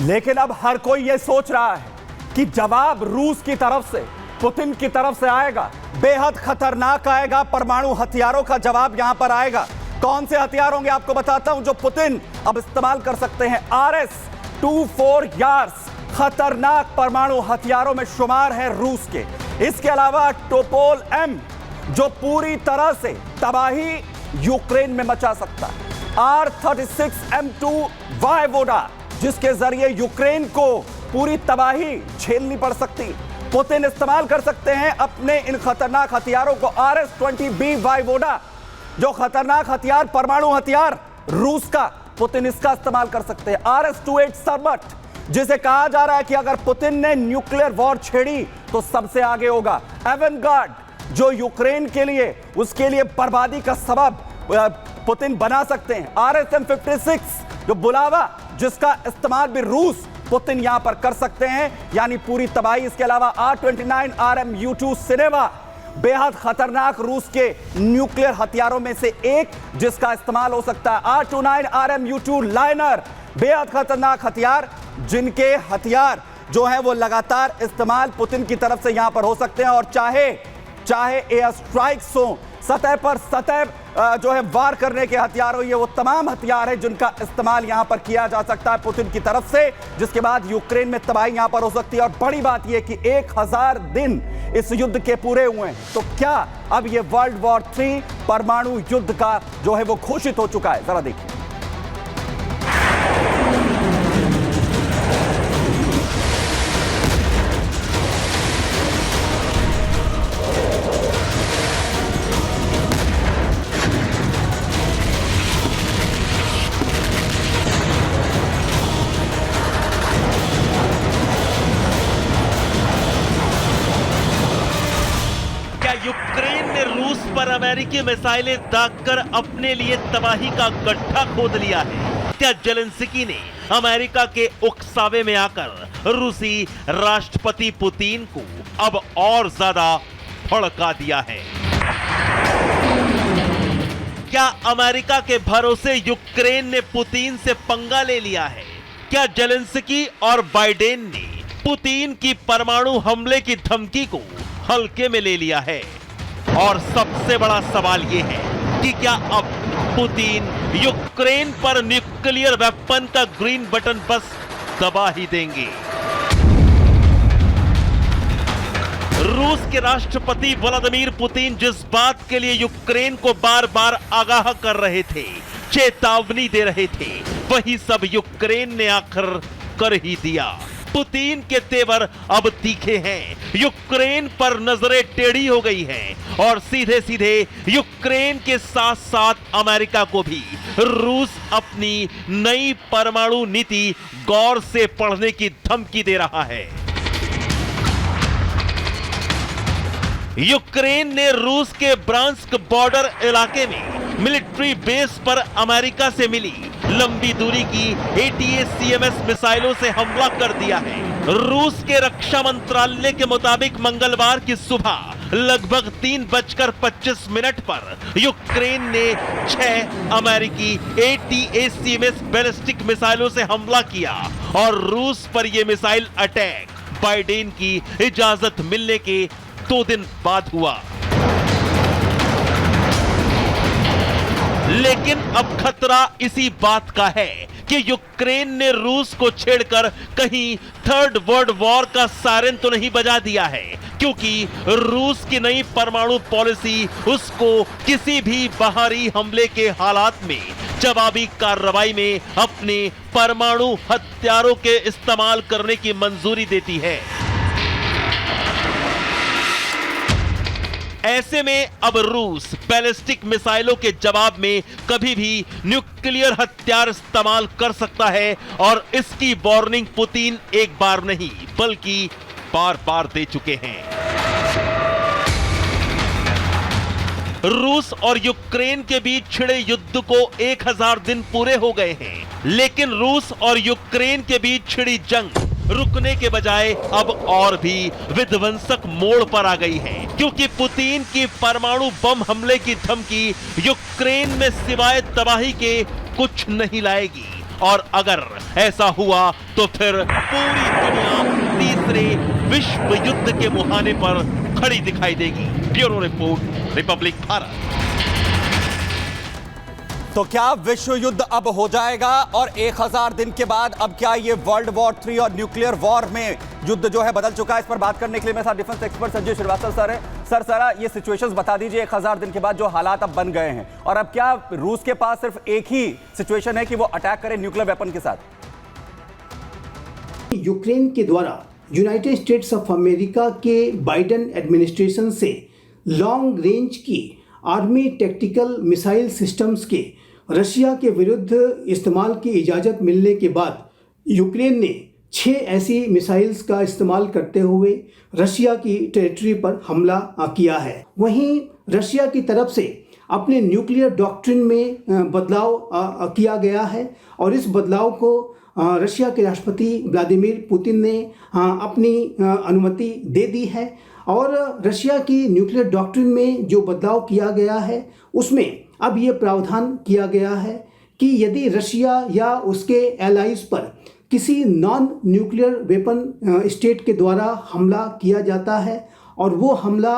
लेकिन अब हर कोई यह सोच रहा है कि जवाब रूस की तरफ से, पुतिन की तरफ से आएगा, बेहद खतरनाक आएगा। परमाणु हथियारों का जवाब यहां पर आएगा। कौन से हथियार होंगे आपको बताता हूं जो पुतिन अब इस्तेमाल कर सकते हैं। RS-24 यार्स खतरनाक परमाणु हथियारों में शुमार है रूस के। इसके अलावा टोपोल M जो पूरी तरह से तबाही यूक्रेन में मचा सकता है। R-36M2 वायवोडा जिसके जरिए यूक्रेन को पूरी तबाही झेलनी पड़ सकती। पुतिन इस्तेमाल कर सकते हैं अपने इन खतरनाक हथियारों को। RS-20B वायवोडा जो खतरनाक हथियार, परमाणु हथियार रूस का, पुतिन इसका इस्तेमाल कर सकते हैं। RS-28 सर्मट जिसे कहा जा रहा है कि अगर पुतिन ने न्यूक्लियर वॉर छेड़ी तो सबसे आगे होगा। एवेंगार्ड जो यूक्रेन के लिए, उसके लिए बर्बादी का सबब पुतिन बना सकते हैं। RSM-56 जो बुलावा, जिसका इस्तेमाल भी रूस, पुतिन यहां पर कर सकते हैं, यानी पूरी तबाही। इसके अलावा R-29 RMU-2 सिनेमा बेहद खतरनाक रूस के न्यूक्लियर हथियारों में से एक जिसका इस्तेमाल हो सकता है। R-29 RMU-2 लाइनर बेहद खतरनाक हथियार, जिनके हथियार जो है वो लगातार इस्तेमाल पुतिन की तरफ से यहां पर हो सकते हैं। और चाहे एयर स्ट्राइक्स हो, सतह पर सतह जो है वार करने के हथियार हो, ये वो तमाम हथियार है जिनका इस्तेमाल यहां पर किया जा सकता है पुतिन की तरफ से, जिसके बाद यूक्रेन में तबाही यहां पर हो सकती है। और बड़ी बात यह कि 1000 दिन इस युद्ध के पूरे हुए हैं, तो क्या अब ये वर्ल्ड वॉर 3 परमाणु युद्ध का जो है वो घोषित हो चुका है? जरा देखिए। यूक्रेन ने रूस पर अमेरिकी मिसाइलें दागकर अपने लिए तबाही का गड्ढा खोद लिया है? क्या जेलेंस्की ने अमेरिका के उकसावे में आकर रूसी राष्ट्रपति पुतिन को अब और ज्यादा भड़का दिया है? क्या अमेरिका के भरोसे यूक्रेन ने पुतिन से पंगा ले लिया है? क्या जेलेंस्की और बाइडेन ने पुतिन की परमाणु हमले की धमकी को हल्के में ले लिया है? और सबसे बड़ा सवाल यह है कि क्या अब पुतिन यूक्रेन पर न्यूक्लियर वेपन का ग्रीन बटन बस दबा ही देंगे? रूस के राष्ट्रपति व्लादिमीर पुतिन जिस बात के लिए यूक्रेन को बार बार आगाह कर रहे थे, चेतावनी दे रहे थे, वही सब यूक्रेन ने आखिर कर ही दिया। पुतिन के तेवर अब तीखे हैं, यूक्रेन पर नजरें टेढ़ी हो गई हैं और सीधे सीधे यूक्रेन के साथ साथ अमेरिका को भी रूस अपनी नई परमाणु नीति गौर से पढ़ने की धमकी दे रहा है। यूक्रेन ने रूस के ब्रांस्क बॉर्डर इलाके में मिलिट्री बेस पर अमेरिका से मिली लंबी दूरी की ATACMS मिसाइलों से हमला कर दिया है। रूस के रक्षा मंत्रालय के मुताबिक मंगलवार की सुबह लगभग 3:25 पर यूक्रेन ने 6 अमेरिकी ATACMS बैलिस्टिक मिसाइलों से हमला किया और रूस पर यह मिसाइल अटैक बाइडेन की इजाजत मिलने के 2 दिन बाद हुआ। लेकिन अब खतरा इसी बात का है कि यूक्रेन ने रूस को छेड़कर कहीं थर्ड वर्ल्ड वॉर का सायरन तो नहीं बजा दिया है, क्योंकि रूस की नई परमाणु पॉलिसी उसको किसी भी बाहरी हमले के हालात में जवाबी कार्रवाई में अपने परमाणु हथियारों के इस्तेमाल करने की मंजूरी देती है। ऐसे में अब रूस बैलिस्टिक मिसाइलों के जवाब में कभी भी न्यूक्लियर हथियार इस्तेमाल कर सकता है और इसकी वार्निंग पुतिन एक बार नहीं बल्कि बार बार दे चुके हैं। रूस और यूक्रेन के बीच छिड़े युद्ध को 1000 दिन पूरे हो गए हैं, लेकिन रूस और यूक्रेन के बीच छिड़ी जंग रुकने के बजाय अब और भी विध्वंसक मोड़ पर आ गई है, क्योंकि पुतिन की परमाणु बम हमले की धमकी यूक्रेन में सिवाय तबाही के कुछ नहीं लाएगी और अगर ऐसा हुआ तो फिर पूरी दुनिया तीसरे विश्व युद्ध के मुहाने पर खड़ी दिखाई देगी। Bureau report, Republic Bharat. तो क्या विश्व युद्ध अब हो जाएगा और 1000 दिन के बाद अब क्या ये वर्ल्ड वॉर 3 और न्यूक्लियर वॉर में युद्ध जो है बदल चुका है? इस पर बात करने के लिए मेरे साथ defence expert Sanjay Shrivastava sir है। सर सारा ये सिचुएशंस बता दीजिए 1000 दिन के बाद जो हालात अब बन गए हैं, और अब क्या रूस के पास सिर्फ एक ही सिचुएशन है कि वो अटैक करे न्यूक्लियर वेपन के साथ? यूक्रेन के द्वारा यूनाइटेड स्टेट्स ऑफ अमेरिका के बाइडेन एडमिनिस्ट्रेशन से लॉन्ग रेंज की आर्मी टैक्टिकल मिसाइल सिस्टम्स के रशिया के विरुद्ध इस्तेमाल की इजाज़त मिलने के बाद यूक्रेन ने 6 ऐसी मिसाइल्स का इस्तेमाल करते हुए रशिया की टेरिटरी पर हमला किया है। वहीं रशिया की तरफ से अपने न्यूक्लियर डॉक्ट्रिन में बदलाव किया गया है और इस बदलाव को रशिया के राष्ट्रपति व्लादिमीर पुतिन ने अपनी अनुमति दे दी है। और रशिया की न्यूक्लियर डॉक्ट्रिन में जो बदलाव किया गया है उसमें अब ये प्रावधान किया गया है कि यदि रशिया या उसके एलाइज पर किसी नॉन न्यूक्लियर वेपन स्टेट के द्वारा हमला किया जाता है और वो हमला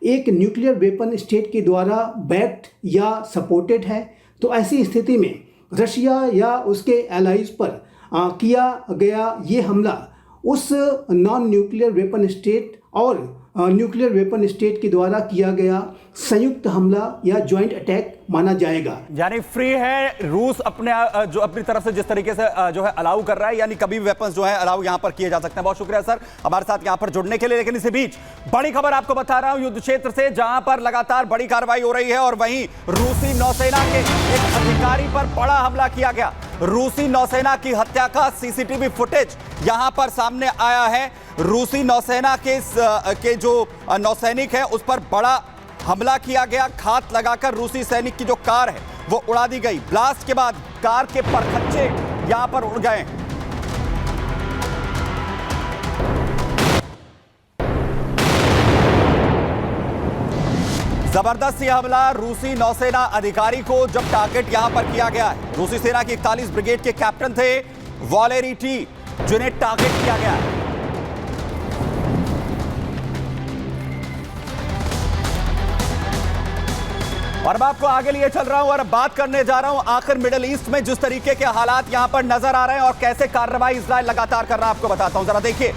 एक न्यूक्लियर वेपन स्टेट के द्वारा बैक्ड या सपोर्टेड है, तो ऐसी स्थिति में रशिया या उसके एलाइज पर किया गया ये हमला उस नॉन न्यूक्लियर वेपन स्टेट और न्यूक्लियर वेपन स्टेट के द्वारा किया गया संयुक्त हमला या ज्वाइंट अटैक माना जाएगा। यानी फ्री है रूस अपनी तरफ से जिस तरीके से जो है अलाउ कर रहा है, यानी कभी भी वेपन्स जो है अलाउ यहां पर किए जा सकते हैं। बहुत शुक्रिया सर हमारे साथ यहां पर जुड़ने के लिए। लेकिन इसी बीच बड़ी खबर आपको बता रहा हूं युद्ध क्षेत्र से, जहां पर लगातार बड़ी कार्रवाई हो रही है और वहीं रूसी नौसेना के एक अधिकारी पर बड़ा हमला किया गया। रूसी नौसेना की हत्या का सीसीटीवी फुटेज यहां पर सामने आया है। रूसी नौसेना के जो नौसैनिक है उस पर बड़ा हमला किया गया। घात लगाकर रूसी सैनिक की जो कार है वो उड़ा दी गई। ब्लास्ट के बाद कार के परखच्चे यहां पर उड़ गए। जबरदस्त यह हमला रूसी नौसेना अधिकारी को जब टारगेट यहां पर किया गया है। रूसी सेना की 41 ब्रिगेड के कैप्टन थे वॉलेरी टी, जिन्हें टारगेट किया गया है। और मैं आपको आगे लिए चल रहा हूं और बात करने जा रहा हूं आखिर मिडिल ईस्ट में जिस तरीके के हालात यहां पर नजर आ रहे हैं और कैसे कार्रवाई इजराइल लगातार कर रहा है, आपको बताता हूं। जरा देखिए,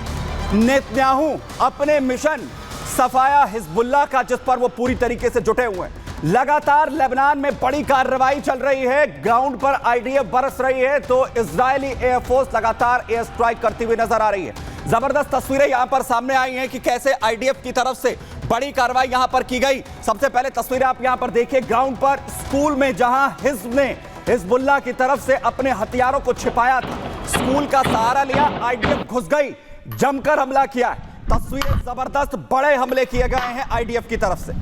नेतन्याहू अपने मिशन सफाया हिजबुल्लाह का, जिस पर वो पूरी तरीके से जुटे हुए हैं। लगातार लेबनान में बड़ी कार्रवाई चल रही है, ग्राउंड पर आईडीएफ बरस रही है, तो इजरायली एयरफोर्स लगातार एयर स्ट्राइक करती हुई नजर आ रही है। जबरदस्त तस्वीरें यहां पर सामने आई हैं कि कैसे आईडीएफ की तरफ से बड़ी कार्रवाई यहां पर की गई। सबसे पहले तस्वीरें आप यहां पर देखिए ग्राउंड पर, स्कूल में जहां हिज्ब ने हिजबुल्लाह की तरफ से अपने हथियारों को छिपाया था, स्कूल का सहारा लिया, आईडीएफ घुस गई, जमकर हमला किया है। तस्वीरें जबरदस्त, बड़े हमले किए गए हैं आईडीएफ की तरफ से।